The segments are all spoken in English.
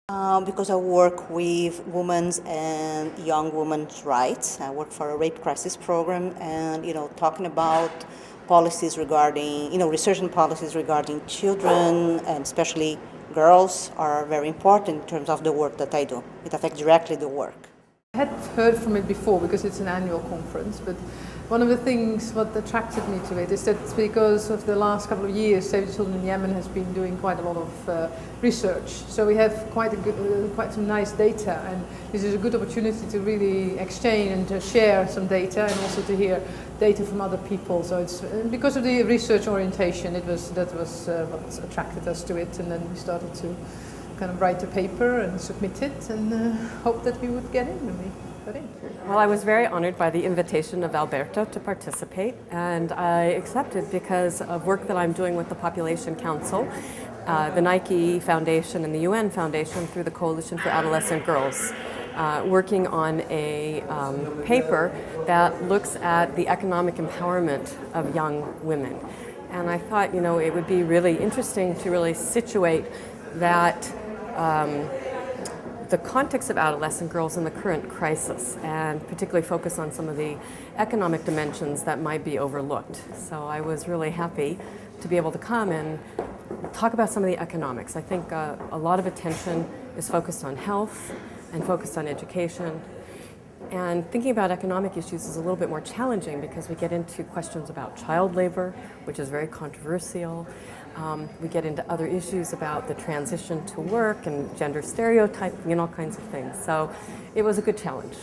Because I work with women's and young women's rights. I work for a rape crisis program, and talking about policies regarding, research and policies regarding children and especially girls are very important in terms of the work that I do. It affects directly the work. I had heard from it before because it's an annual conference, but one of the things what attracted me to it is that because of the last couple of years, Save the Children in Yemen has been doing quite a lot of research. So we have quite some nice data, and this is a good opportunity to really exchange and to share some data, and also to hear data from other people. So it's because of the research orientation, that was what attracted us to it, and then we started to kind of write a paper and submit it, and hope that we would get in when we got in. Well, I was very honored by the invitation of Alberto to participate, and I accepted because of work that I'm doing with the Population Council, the Nike Foundation and the UN Foundation through the Coalition for Adolescent Girls, working on a paper that looks at the economic empowerment of young women. And I thought, it would be really interesting to really situate that the context of adolescent girls in the current crisis, and particularly focus on some of the economic dimensions that might be overlooked. So I was really happy to be able to come and talk about some of the economics. I think a lot of attention is focused on health and focused on education. And thinking about economic issues is a little bit more challenging because we get into questions about child labor, which is very controversial. We get into other issues about the transition to work and gender stereotyping and all kinds of things. So it was a good challenge.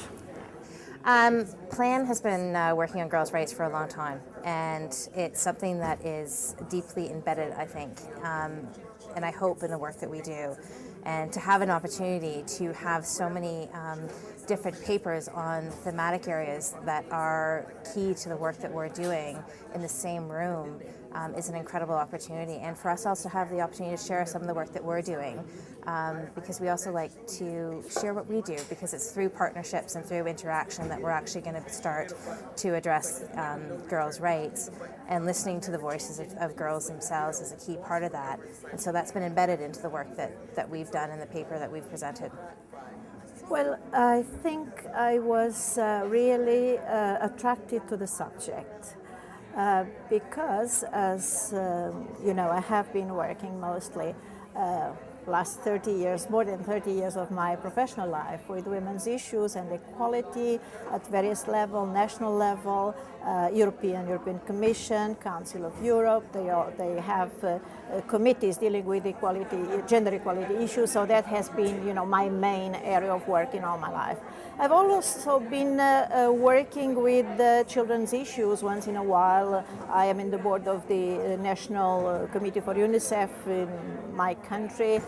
Plan has been working on girls' rights for a long time, and it's something that is deeply embedded, I think, and I hope in the work that we do. And to have an opportunity to have so many different papers on thematic areas that are key to the work that we're doing in the same room is an incredible opportunity. And for us also have the opportunity to share some of the work that we're doing, because we also like to share what we do, because it's through partnerships and through interaction that we're actually going to start to address girls' rights, and listening to the voices of girls themselves is a key part of that. And so that's been embedded into the work that we've done in the paper that we've presented. Well, I think I was really attracted to the subject because, as I have been working mostly last 30 years, more than 30 years of my professional life with women's issues and equality at various levels, national level, European Commission, Council of Europe. They have committees dealing with equality, gender equality issues. So that has been, my main area of work in all my life. I've also been working with children's issues once in a while. I am in the board of the National Committee for UNICEF in my country.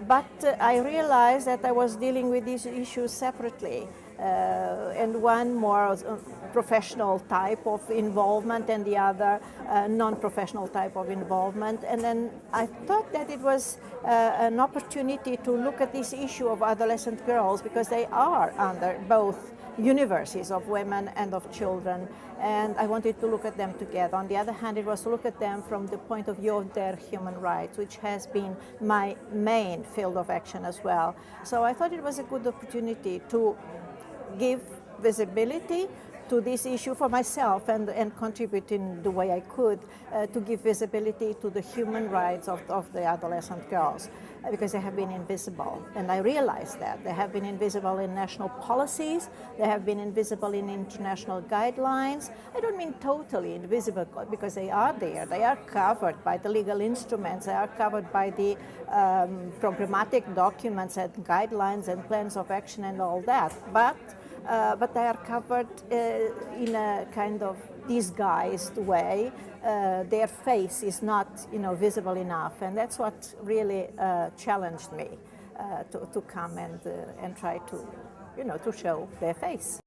But I realized that I was dealing with these issues separately, and one more professional type of involvement and the other non-professional type of involvement. And then I thought that it was an opportunity to look at this issue of adolescent girls, because they are under both universes of women and of children, and I wanted to look at them together. On the other hand, it was to look at them from the point of view of their human rights, which has been my main field of action as well. So I thought it was a good opportunity to give visibility to this issue for myself and contribute in the way I could to give visibility to the human rights of the adolescent girls, because they have been invisible. And I realized that they have been invisible in national policies, they have been invisible in international guidelines. I don't mean totally invisible, because they are there. They are covered by the legal instruments, they are covered by the programmatic documents and guidelines and plans of action and all that. But they are covered in a kind of disguised way. Their face is not, visible enough, and that's what really challenged me to come and try to, to show their face.